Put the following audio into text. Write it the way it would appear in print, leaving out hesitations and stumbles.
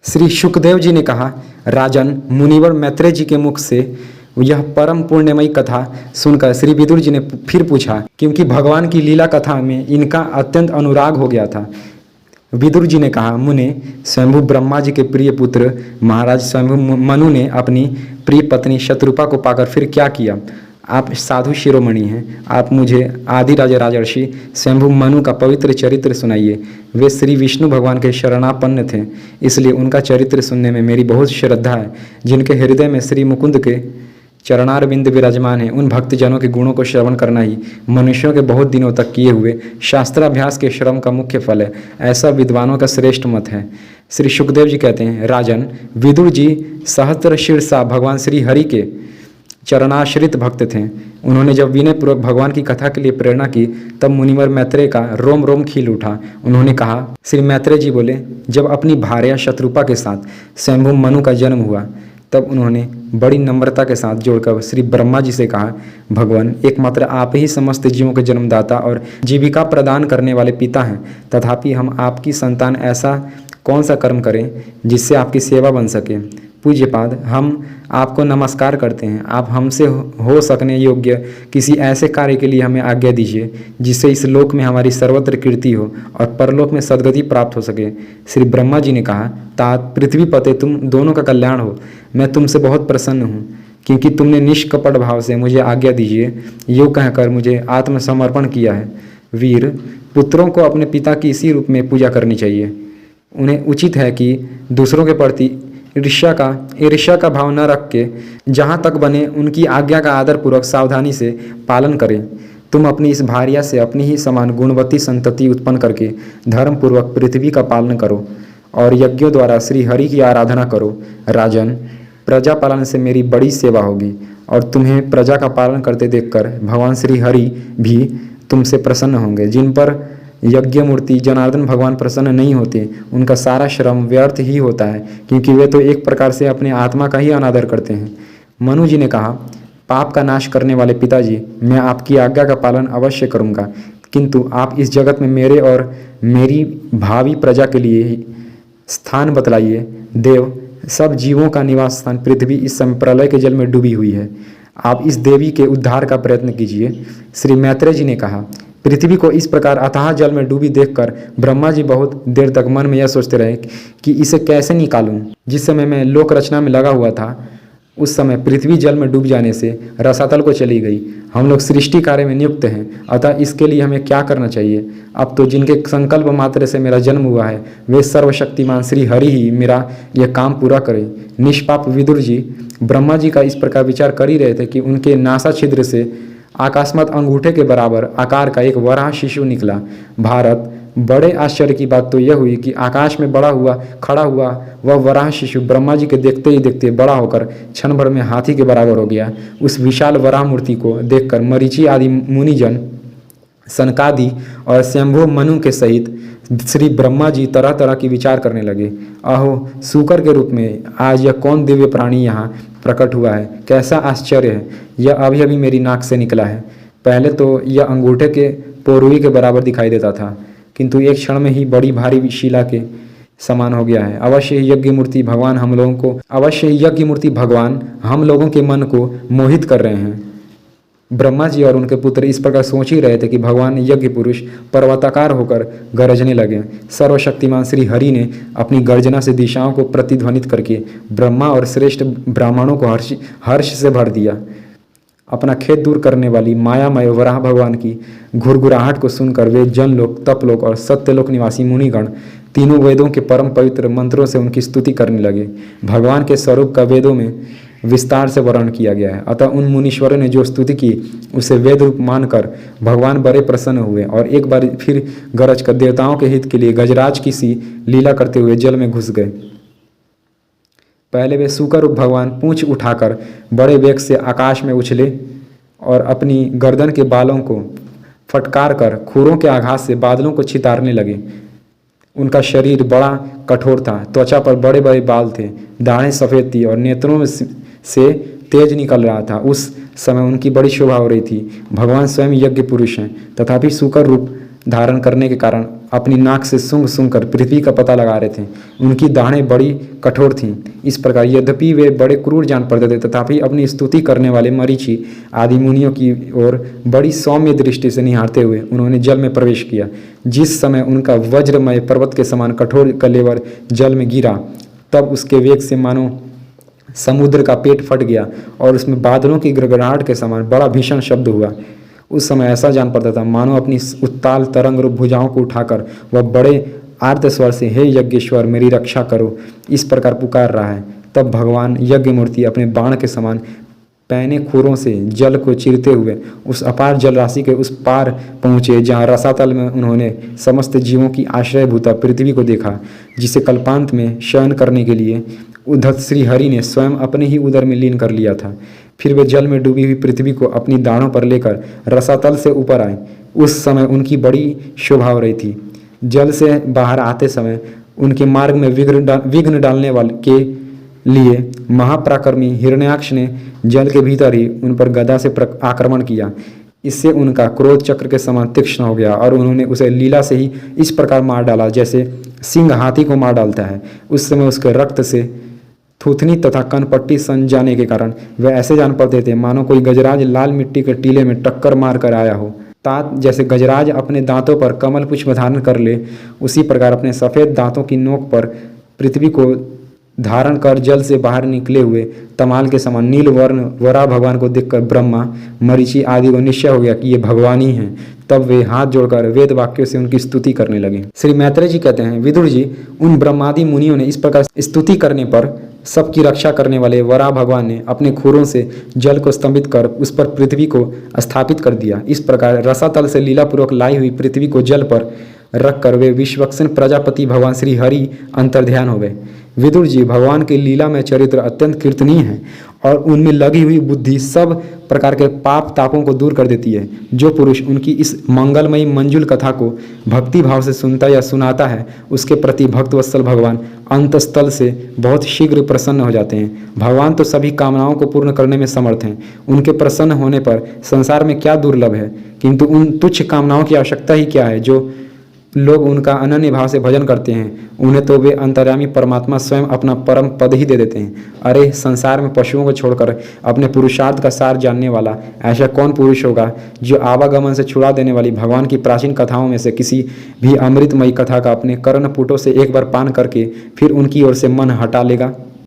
श्री शुकदेव जी ने कहा, राजन, मुनिवर मैत्रेय जी के मुख से यह परम पुण्यमयी कथा सुनकर श्री विदुर जी ने फिर पूछा, क्योंकि भगवान की लीला कथा में इनका अत्यंत अनुराग हो गया था। विदुर जी ने कहा, मुने, स्वयंभू ब्रह्मा जी के प्रिय पुत्र महाराज स्वयंभू मनु ने अपनी प्रिय पत्नी शत्रुपा को पाकर फिर क्या किया? आप साधु शिरोमणि हैं, आप मुझे आदि राजा राजर्षि स्वयंभू मनु का पवित्र चरित्र सुनाइए। वे श्री विष्णु भगवान के शरणापन्न थे, इसलिए उनका चरित्र सुनने में मेरी बहुत श्रद्धा है। जिनके हृदय में श्री मुकुंद के चरणारविंद विराजमान है, उन भक्तजनों के गुणों को श्रवण करना ही मनुष्यों के बहुत दिनों तक किए हुए शास्त्राभ्यास के श्रम का मुख्य फल है। ऐसा विद्वानों का श्रेष्ठ मत है। श्री सुखदेव जी कहते हैं, राजन, विदुर जी सहस्त्र शीर्षा भगवान श्री हरि के चरणाश्रित भक्त थे। उन्होंने जब विनय पूर्वक भगवान की कथा के लिए प्रेरणा की, तब मुनिवर मैत्रेय का रोम रोम खिल उठा। उन्होंने कहा, श्री मैत्रेय जी बोले, जब अपनी भार्या शत्रुपा के साथ स्वयंभू मनु का जन्म हुआ, तब उन्होंने बड़ी नम्रता के साथ जोड़कर श्री ब्रह्मा जी से कहा, भगवान, एकमात्र आप ही समस्त जीवों के जन्मदाता और जीविका प्रदान करने वाले पिता हैं, तथापि हम आपकी संतान ऐसा कौन सा कर्म करें जिससे आपकी सेवा बन सके? पूज्यपाद, हम आपको नमस्कार करते हैं। आप हमसे हो सकने योग्य किसी ऐसे कार्य के लिए हमें आज्ञा दीजिए जिससे इस लोक में हमारी सर्वत्र कीर्ति हो और परलोक में सद्गति प्राप्त हो सके। श्री ब्रह्मा जी ने कहा, तात, पृथ्वी पते, तुम दोनों का कल्याण हो। मैं तुमसे बहुत प्रसन्न हूँ क्योंकि तुमने निष्कपट भाव से मुझे आज्ञा दीजिए यूँ कहकर मुझे आत्मसमर्पण किया है। वीर, पुत्रों को अपने पिता की इसी रूप में पूजा करनी चाहिए। उन्हें उचित है कि दूसरों के प्रति ईर्ष्या का भाव न रख के जहाँ तक बने उनकी आज्ञा का आदरपूर्वक सावधानी से पालन करें। तुम अपनी इस भार्या से अपनी ही समान गुणवती संतति उत्पन्न करके धर्मपूर्वक पृथ्वी का पालन करो और यज्ञों द्वारा श्री हरि की आराधना करो। राजन, प्रजा पालन से मेरी बड़ी सेवा होगी और तुम्हें प्रजा का पालन करते देखकर भगवान श्री हरि भी तुमसे प्रसन्न होंगे। जिन पर यज्ञ मूर्ति जनार्दन भगवान प्रसन्न नहीं होते, उनका सारा श्रम व्यर्थ ही होता है, क्योंकि वे तो एक प्रकार से अपने आत्मा का ही अनादर करते हैं। मनु जी ने कहा, पाप का नाश करने वाले पिताजी, मैं आपकी आज्ञा का पालन अवश्य करूंगा, किंतु आप इस जगत में मेरे और मेरी भावी प्रजा के लिए स्थान बतलाइए। देव, सब जीवों का निवास स्थान पृथ्वी इस समय प्रलय के जल में डूबी हुई है। आप इस देवी के उद्धार का प्रयत्न कीजिए। श्री मैत्रेय जी ने कहा, पृथ्वी को इस प्रकार अथाह जल में डूबी देखकर ब्रह्मा जी बहुत देर तक मन में यह सोचते रहे कि इसे कैसे निकालूं। जिस समय मैं लोक रचना में लगा हुआ था, उस समय पृथ्वी जल में डूब जाने से रसातल को चली गई। हम लोग सृष्टि कार्य में नियुक्त हैं, अतः इसके लिए हमें क्या करना चाहिए? अब तो जिनके संकल्प मात्र से मेरा जन्म हुआ है, वे सर्वशक्तिमान श्री हरि ही मेरा यह काम पूरा करें। निष्पाप विदुर जी ब्रह्मा जी का इस प्रकार विचार कर ही रहे थे कि उनके नासा छिद्र से आकास्मत अंगूठे के बराबर आकार का एक वराह शिशु निकला। भारत, बड़े आश्चर्य की बात तो यह हुई कि आकाश में खड़ा हुआ वह वराह शिशु ब्रह्मा जी के देखते ही देखते बड़ा होकर क्षण भर में हाथी के बराबर हो गया। उस विशाल वराह मूर्ति को देखकर मरीचि आदि मुनिजन, सनकादि और स्वयंभू मनु के सहित श्री ब्रह्मा जी तरह तरह की विचार करने लगे। अहो, सूकर के रूप में आज यह कौन दिव्य प्राणी यहाँ प्रकट हुआ है? कैसा आश्चर्य है! यह अभी अभी मेरी नाक से निकला है। पहले तो यह अंगूठे के पोरुई के बराबर दिखाई देता था, किंतु एक क्षण में ही बड़ी भारी शिला के समान हो गया है। अवश्य ही यज्ञ मूर्ति भगवान हम लोगों के मन को मोहित कर रहे हैं। ब्रह्मा जी और उनके पुत्र इस प्रकार सोच ही रहे थे कि भगवान यज्ञ पुरुष पर्वताकार होकर गरजने लगे। सर्वशक्तिमान श्री हरि ने अपनी गर्जना से दिशाओं को प्रतिध्वनित करके ब्रह्मा और श्रेष्ठ ब्राह्मणों को हर्ष से भर दिया। अपना खेद दूर करने वाली मायामय वराह भगवान की घुरघुराहट को सुनकर वे जनलोक, तपलोक और सत्यलोक निवासी मुनिगण तीनों वेदों के परम पवित्र मंत्रों से उनकी स्तुति करने लगे। भगवान के स्वरूप का वेदों में विस्तार से वर्णन किया गया है, अतः उन मुनीश्वरों ने जो स्तुति की उसे वेद रूप मानकर भगवान बड़े प्रसन्न हुए और एक बार फिर गरज कर देवताओं के हित के लिए गजराज की सी लीला करते हुए जल में घुस गए। पहले वे सूकर रूप भगवान पूंछ उठाकर बड़े वेग से आकाश में उछले और अपनी गर्दन के बालों को फटकार कर खुरों के आघात से बादलों को छितारने लगे। उनका शरीर बड़ा कठोर था, त्वचा पर बड़े बड़े बाल थे, दाढ़ें सफ़ेद थी और नेत्रों में से तेज निकल रहा था। उस समय उनकी बड़ी शोभा हो रही थी। भगवान स्वयं यज्ञ पुरुष हैं, तथापि सूकर रूप धारण करने के कारण अपनी नाक से सूंघ सूंघ कर पृथ्वी का पता लगा रहे थे। उनकी दाढ़ें बड़ी कठोर थीं। इस प्रकार यद्यपि वे बड़े क्रूर जान पड़ते थे, तथापि अपनी स्तुति करने वाले मरीचि आदि मुनियों की ओर बड़ी सौम्य दृष्टि से निहारते हुए उन्होंने जल में प्रवेश किया। जिस समय उनका वज्रमय पर्वत के समान कठोर कलेवर जल में गिरा, तब उसके वेग से मानो समुद्र का पेट फट गया और उसमें बादलों की गड़गड़ाहट के समान बड़ा भीषण शब्द हुआ। उस समय ऐसा जान पड़ता था मानो अपनी उत्ताल तरंग रूप भुजाओं को उठाकर वह बड़े आर्त स्वर से, हे यज्ञेश्वर मेरी रक्षा करो, इस प्रकार पुकार रहा है। तब भगवान यज्ञ मूर्ति अपने बाण के समान पैने खुरों से जल को चीरते हुए उस अपार जल राशि के उस पार पहुँचे जहाँ रसातल में उन्होंने समस्त जीवों की आश्रयभूता पृथ्वी को देखा, जिसे कल्पांत में शयन करने के लिए उद्धत श्री हरि ने स्वयं अपने ही उदर में लीन कर लिया था। फिर वे जल में डूबी हुई पृथ्वी को अपनी दाढ़ों पर लेकर रसातल से ऊपर आए। उस समय उनकी बड़ी शोभा हो रही थी। जल से बाहर आते समय उनके मार्ग में विघ्न डालने वाले के लिए महापराक्रमी हिरण्याक्ष ने जल के भीतर ही उन पर गदा से आक्रमण किया। इससे उनका क्रोध चक्र के समान तीक्ष्ण हो गया और उन्होंने उसे लीला से ही इस प्रकार मार डाला जैसे सिंह हाथी को मार डालता है। उस समय उसके रक्त से थूथनी तथा कनपट्टी सन जाने के कारण वे ऐसे जान पड़ते थे मानो कोई गजराज लाल मिट्टी के टीले में टक्कर मार कर आया हो। तात जैसे गजराज अपने दांतों पर कमल पुष्प धारण कर ले, उसी प्रकार अपने सफ़ेद दांतों की नोक पर पृथ्वी को धारण कर जल से बाहर निकले हुए तमाल के समान नील वर्ण वराह भगवान को देखकर ब्रह्मा, मरीचि आदि को निश्चय हो गया कि ये भगवान ही हैं। तब वे हाथ जोड़कर वेद वाक्यों से उनकी स्तुति करने लगे। श्री मैत्रेय जी कहते हैं, विदुर जी, उन ब्रह्मादि मुनियों ने इस प्रकार स्तुति करने पर सबकी रक्षा करने वाले वराह भगवान ने अपने खुरों से जल को स्तंभित कर उस पर पृथ्वी को स्थापित कर दिया। इस प्रकार रसातल से लीलापूर्वक लाई हुई पृथ्वी को जल पर रखकर वे विश्वक्सेन प्रजापति भगवान श्री हरि अंतर्ध्यान हो गए। विदुर जी, भगवान के लीला में चरित्र अत्यंत कीर्तनीय है और उनमें लगी हुई बुद्धि सब प्रकार के पाप तापों को दूर कर देती है। जो पुरुष उनकी इस मंगलमयी मंजुल कथा को भक्ति भाव से सुनता या सुनाता है, उसके प्रति भक्तवत्सल भगवान अंतस्थल से बहुत शीघ्र प्रसन्न हो जाते हैं। भगवान तो सभी कामनाओं को पूर्ण करने में समर्थ हैं। उनके प्रसन्न होने पर संसार में क्या दुर्लभ है, किंतु उन तुच्छ कामनाओं की आवश्यकता ही क्या है। जो लोग उनका अनन्य भाव से भजन करते हैं, उन्हें तो वे अंतर्यामी परमात्मा स्वयं अपना परम पद ही दे देते हैं। अरे, संसार में पशुओं को छोड़कर अपने पुरुषार्थ का सार जानने वाला ऐसा कौन पुरुष होगा जो आवागमन से छुड़ा देने वाली भगवान की प्राचीन कथाओं में से किसी भी अमृतमयी कथा का अपने कर्णपुटों से एक बार पान करके फिर उनकी ओर से मन हटा लेगा।